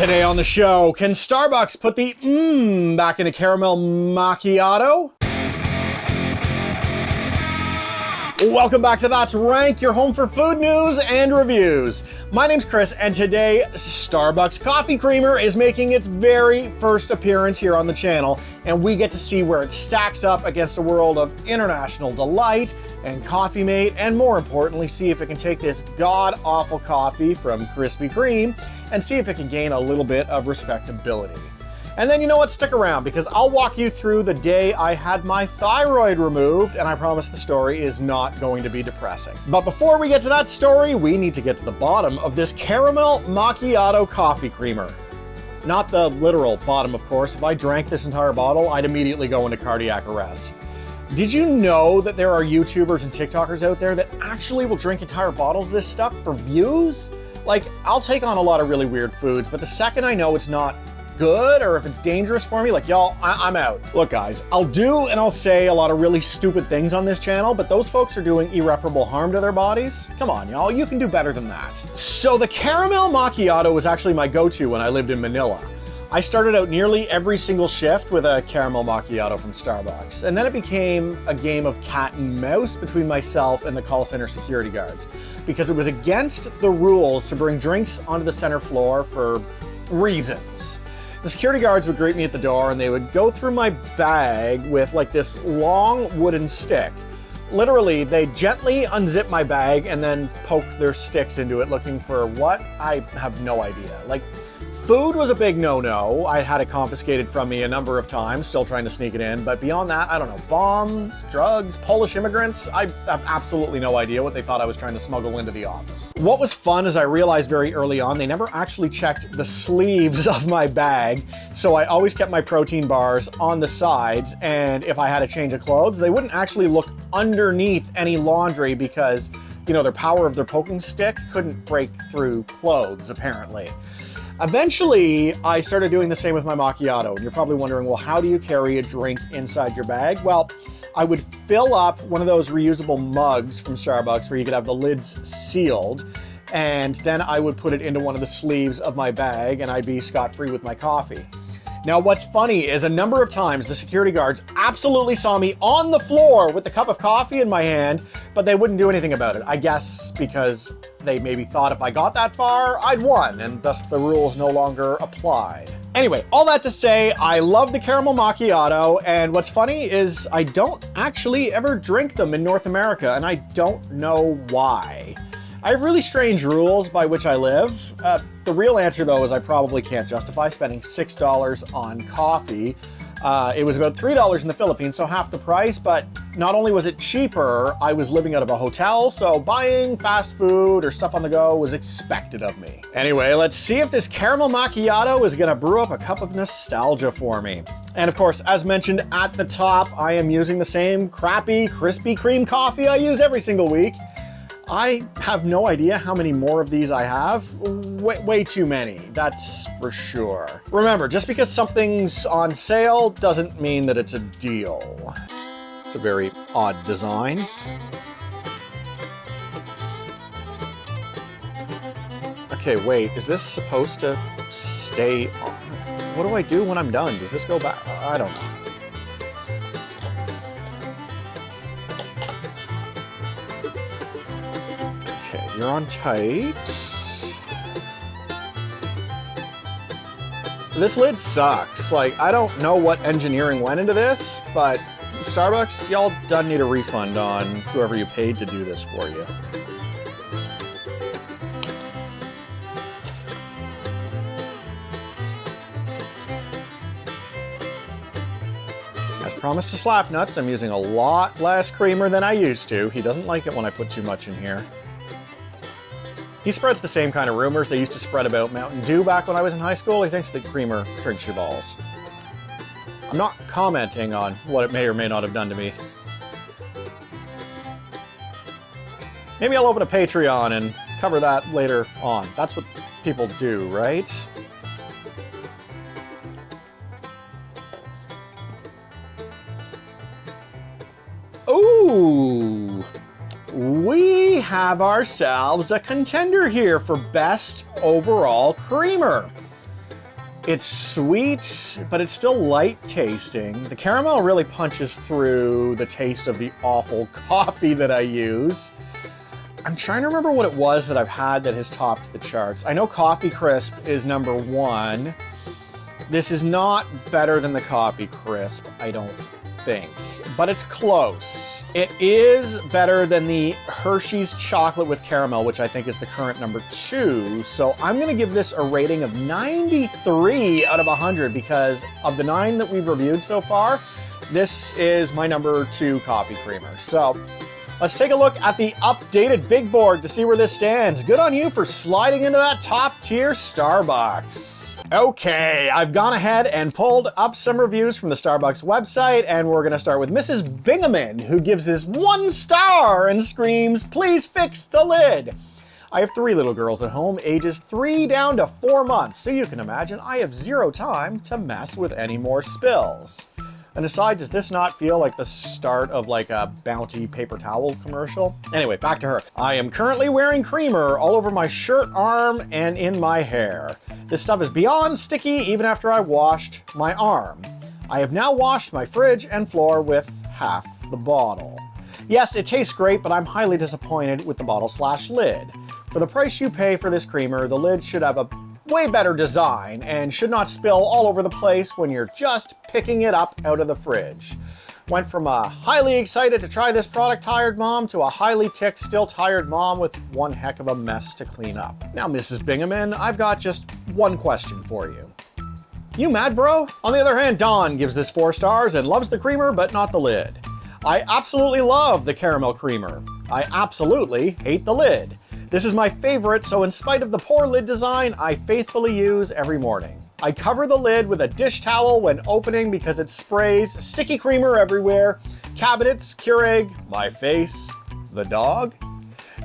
Today on the show, can Starbucks put the back in a caramel macchiato? Welcome back to That's Rank, your home for food news and reviews. My name's Chris, and today Starbucks Coffee Creamer is making its very first appearance here on the channel, and we get to see where it stacks up against a world of international delight and Coffee Mate, and more importantly, see if it can take this god-awful coffee from Krispy Kreme and see if it can gain a little bit of respectability. And then you know what, stick around because I'll walk you through the day I had my thyroid removed, and I promise the story is not going to be depressing. But before we get to that story, we need to get to the bottom of this caramel macchiato coffee creamer. Not the literal bottom, of course. If I drank this entire bottle, I'd immediately go into cardiac arrest. Did you know that there are YouTubers and TikTokers out there that actually will drink entire bottles of this stuff for views? Like, I'll take on a lot of really weird foods, but the second I know it's not good or if it's dangerous for me, like, y'all, I'm out. Look guys, I'll do and I'll say a lot of really stupid things on this channel, but those folks are doing irreparable harm to their bodies. Come on y'all, you can do better than that. So the caramel macchiato was actually my go-to when I lived in Manila. I started out nearly every single shift with a caramel macchiato from Starbucks, and then it became a game of cat and mouse between myself and the call center security guards, because it was against the rules to bring drinks onto the center floor for reasons. The security guards would greet me at the door and they would go through my bag with like this long wooden stick. Literally, they gently unzip my bag and then poke their sticks into it looking for what? I have no idea. Like, food was a big no-no. I had it confiscated from me a number of times, still trying to sneak it in. But beyond that, I don't know, bombs, drugs, Polish immigrants. I have absolutely no idea what they thought I was trying to smuggle into the office. What was fun is I realized very early on, they never actually checked the sleeves of my bag. So I always kept my protein bars on the sides. And if I had a change of clothes, they wouldn't actually look underneath any laundry because, you know, their power of their poking stick couldn't break through clothes, apparently. Eventually, I started doing the same with my macchiato, and you're probably wondering, well, how do you carry a drink inside your bag? Well, I would fill up one of those reusable mugs from Starbucks where you could have the lids sealed, and then I would put it into one of the sleeves of my bag, and I'd be scot-free with my coffee. Now, what's funny is a number of times the security guards absolutely saw me on the floor with the cup of coffee in my hand, but they wouldn't do anything about it. I guess because they maybe thought if I got that far, I'd won, and thus the rules no longer applied. Anyway, all that to say, I love the caramel macchiato, and what's funny is I don't actually ever drink them in North America, and I don't know why. I have really strange rules by which I live. The real answer, though, is I probably can't justify spending $6 on coffee. It was about $3 in the Philippines, so half the price, but not only was it cheaper, I was living out of a hotel, so buying fast food or stuff on the go was expected of me. Anyway, let's see if this caramel macchiato is gonna brew up a cup of nostalgia for me. And of course, as mentioned at the top, I am using the same crappy Krispy Kreme coffee I use every single week. I have no idea how many more of these I have. Way too many, that's for sure. Remember, just because something's on sale doesn't mean that it's a deal. It's a very odd design. Okay, wait, is this supposed to stay on? What do I do when I'm done? Does this go back? I don't know. You're on tight. This lid sucks. Like, I don't know what engineering went into this, but Starbucks, y'all done need a refund on whoever you paid to do this for you. As promised to Slapnuts, I'm using a lot less creamer than I used to. He doesn't like it when I put too much in here. He spreads the same kind of rumors they used to spread about Mountain Dew back when I was in high school. He thinks that creamer shrinks your balls. I'm not commenting on what it may or may not have done to me. Maybe I'll open a Patreon and cover that later on. That's what people do, right? Ooh! We have ourselves a contender here for best overall creamer. It's sweet, but it's still light tasting. The caramel really punches through the taste of the awful coffee that I use. I'm trying to remember what it was that I've had that has topped the charts. I know Coffee Crisp is number 1. This is not better than the Coffee Crisp, I don't think, but it's close. It is better than the Hershey's Chocolate with Caramel, which I think is the current number 2. So I'm gonna give this a rating of 93 out of 100 because of the 9 that we've reviewed so far, this is my number 2 coffee creamer. So let's take a look at the updated big board to see where this stands. Good on you for sliding into that top tier Starbucks. Okay, I've gone ahead and pulled up some reviews from the Starbucks website, and we're gonna start with Mrs. Bingaman, who gives this 1 star and screams, "Please fix the lid." I have 3 little girls at home, ages 3 down to 4 months, so you can imagine I have 0 time to mess with any more spills. And aside, does this not feel like the start of like a Bounty paper towel commercial? Anyway, back to her. I am currently wearing creamer all over my shirt arm and in my hair. This stuff is beyond sticky even after I washed my arm. I have now washed my fridge and floor with half the bottle. Yes, it tastes great, but I'm highly disappointed with the bottle/lid. For the price you pay for this creamer, the lid should have a way better design and should not spill all over the place when you're just picking it up out of the fridge. Went from a highly excited to try this product tired mom to a highly ticked, still tired mom with one heck of a mess to clean up. Now, Mrs. Bingaman, I've got just one question for you. You mad, bro? On the other hand, Dawn gives this 4 stars and loves the creamer, but not the lid. I absolutely love the caramel creamer. I absolutely hate the lid. This is my favorite, so in spite of the poor lid design, I faithfully use every morning. I cover the lid with a dish towel when opening because it sprays sticky creamer everywhere. Cabinets, Keurig, my face, the dog.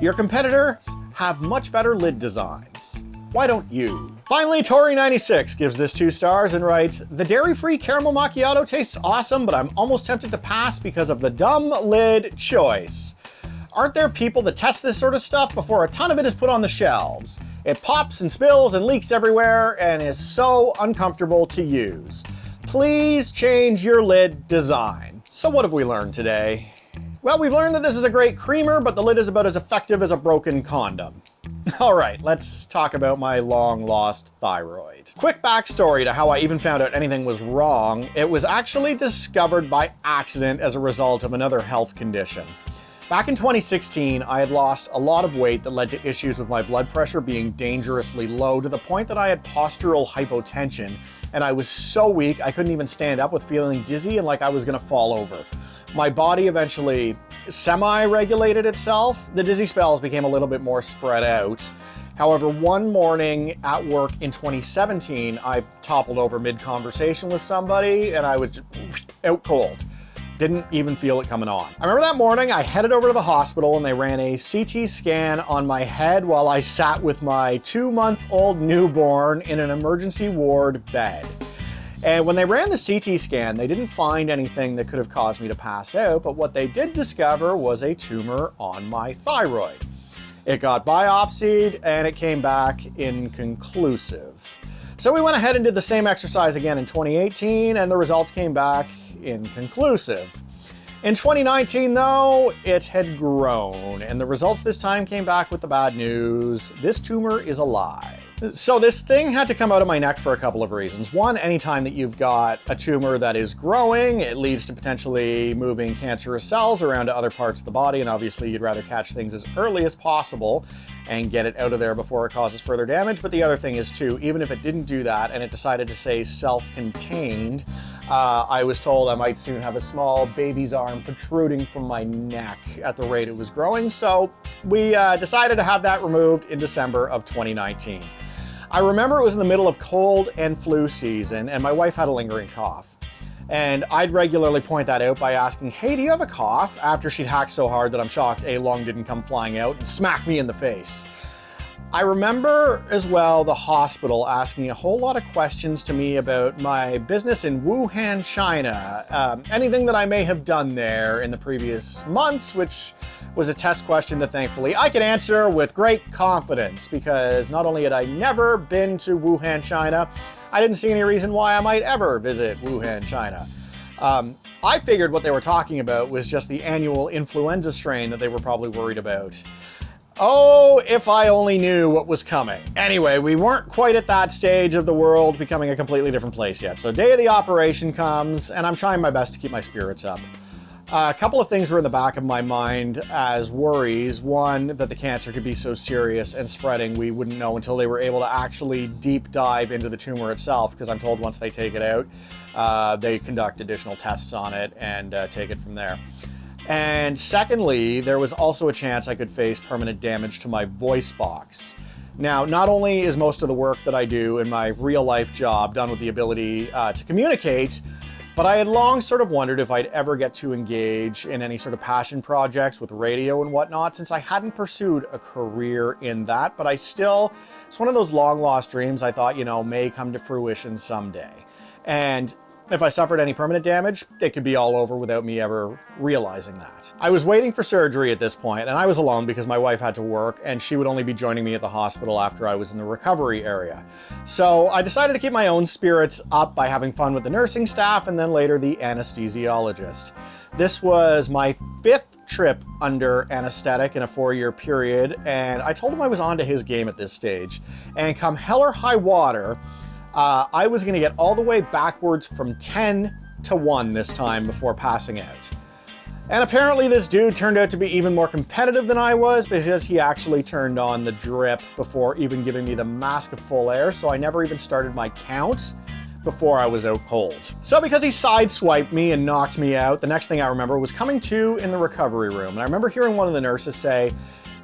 Your competitors have much better lid designs. Why don't you? Finally, Tori96 gives this 2 stars and writes, "The dairy-free caramel macchiato tastes awesome, but I'm almost tempted to pass because of the dumb lid choice. Aren't there people that test this sort of stuff before a ton of it is put on the shelves? It pops and spills and leaks everywhere and is so uncomfortable to use. Please change your lid design." So what have we learned today? Well, we've learned that this is a great creamer, but the lid is about as effective as a broken condom. All right, let's talk about my long-lost thyroid. Quick backstory to how I even found out anything was wrong. It was actually discovered by accident as a result of another health condition. Back in 2016, I had lost a lot of weight that led to issues with my blood pressure being dangerously low to the point that I had postural hypotension, and I was so weak I couldn't even stand up with feeling dizzy and like I was gonna fall over. My body eventually semi-regulated itself. The dizzy spells became a little bit more spread out. However, one morning at work in 2017, I toppled over mid-conversation with somebody and I was just out cold. Didn't even feel it coming on. I remember that morning I headed over to the hospital and they ran a CT scan on my head while I sat with my 2-month-old newborn in an emergency ward bed. And when they ran the CT scan, they didn't find anything that could have caused me to pass out, but what they did discover was a tumor on my thyroid. It got biopsied and it came back inconclusive. So we went ahead and did the same exercise again in 2018 and the results came back inconclusive. In 2019 though, it had grown and the results this time came back with the bad news. This tumor is alive. So this thing had to come out of my neck for a couple of reasons. One, anytime that you've got a tumor that is growing, it leads to potentially moving cancerous cells around to other parts of the body, and obviously you'd rather catch things as early as possible and get it out of there before it causes further damage. But the other thing is too, even if it didn't do that and it decided to say self-contained, I was told I might soon have a small baby's arm protruding from my neck at the rate it was growing. So we decided to have that removed in December of 2019. I remember it was in the middle of cold and flu season and my wife had a lingering cough. And I'd regularly point that out by asking, "Hey, do you have a cough?" after she'd hacked so hard that I'm shocked a lung didn't come flying out and smack me in the face. I remember as well the hospital asking a whole lot of questions to me about my business in Wuhan, China, anything that I may have done there in the previous months, which was a test question that thankfully I could answer with great confidence, because not only had I never been to Wuhan, China, I didn't see any reason why I might ever visit Wuhan, China. I figured what they were talking about was just the annual influenza strain that they were probably worried about. Oh, if I only knew what was coming. Anyway, we weren't quite at that stage of the world becoming a completely different place yet. So day of the operation comes, and I'm trying my best to keep my spirits up. A couple of things were in the back of my mind as worries. One, that the cancer could be so serious and spreading we wouldn't know until they were able to actually deep dive into the tumor itself, because I'm told once they take it out, they conduct additional tests on it and take it from there. And secondly, there was also a chance I could face permanent damage to my voice box. Now, not only is most of the work that I do in my real life job done with the ability to communicate, but I had long sort of wondered if I'd ever get to engage in any sort of passion projects with radio and whatnot, since I hadn't pursued a career in that, but it's one of those long lost dreams I thought, may come to fruition someday. And if I suffered any permanent damage, it could be all over without me ever realizing that. I was waiting for surgery at this point, and I was alone because my wife had to work, and she would only be joining me at the hospital after I was in the recovery area. So I decided to keep my own spirits up by having fun with the nursing staff and then later the anesthesiologist. This was my 5th trip under anesthetic in a 4-year period, and I told him I was on to his game at this stage. And come hell or high water, I was gonna get all the way backwards from 10 to 1 this time before passing out. And apparently this dude turned out to be even more competitive than I was, because he actually turned on the drip before even giving me the mask of full air, so I never even started my count before I was out cold. So because he sideswiped me and knocked me out, the next thing I remember was coming to in the recovery room. And I remember hearing one of the nurses say,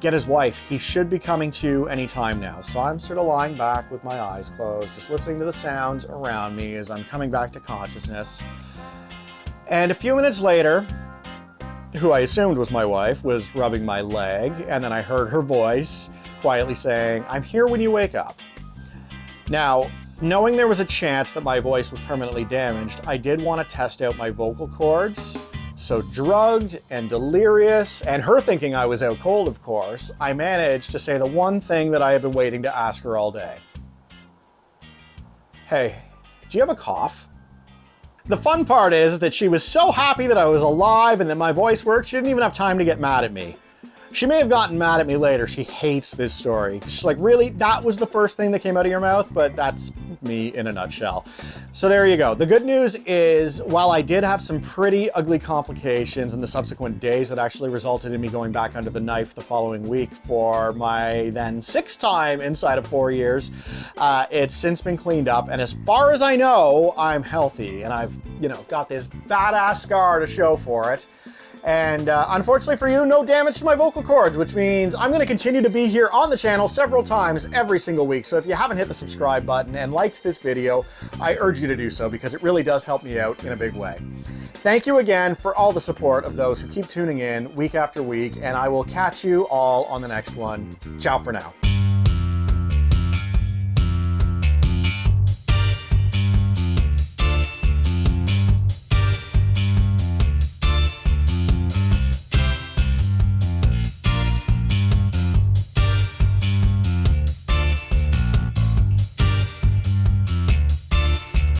"Get his wife, he should be coming to any time now." So I'm sort of lying back with my eyes closed, just listening to the sounds around me as I'm coming back to consciousness. And a few minutes later, who I assumed was my wife, was rubbing my leg, and then I heard her voice quietly saying, "I'm here when you wake up." Now, knowing there was a chance that my voice was permanently damaged, I did want to test out my vocal cords. So drugged and delirious, and her thinking I was out cold, of course, I managed to say the one thing that I had been waiting to ask her all day. "Hey, do you have a cough?" The fun part is that she was so happy that I was alive and that my voice worked, she didn't even have time to get mad at me. She may have gotten mad at me later. She hates this story. She's like, "Really? That was the first thing that came out of your mouth?" But that's me in a nutshell. So there you go. The good news is, while I did have some pretty ugly complications in the subsequent days that actually resulted in me going back under the knife the following week for my then 6th time inside of 4 years, it's since been cleaned up. And as far as I know, I'm healthy, and I've, got this badass scar to show for it. And unfortunately for you, no damage to my vocal cords, which means I'm going to continue to be here on the channel several times every single week. So if you haven't hit the subscribe button and liked this video, I urge you to do so, because it really does help me out in a big way. Thank you again for all the support of those who keep tuning in week after week, and I will catch you all on the next one. Ciao for now.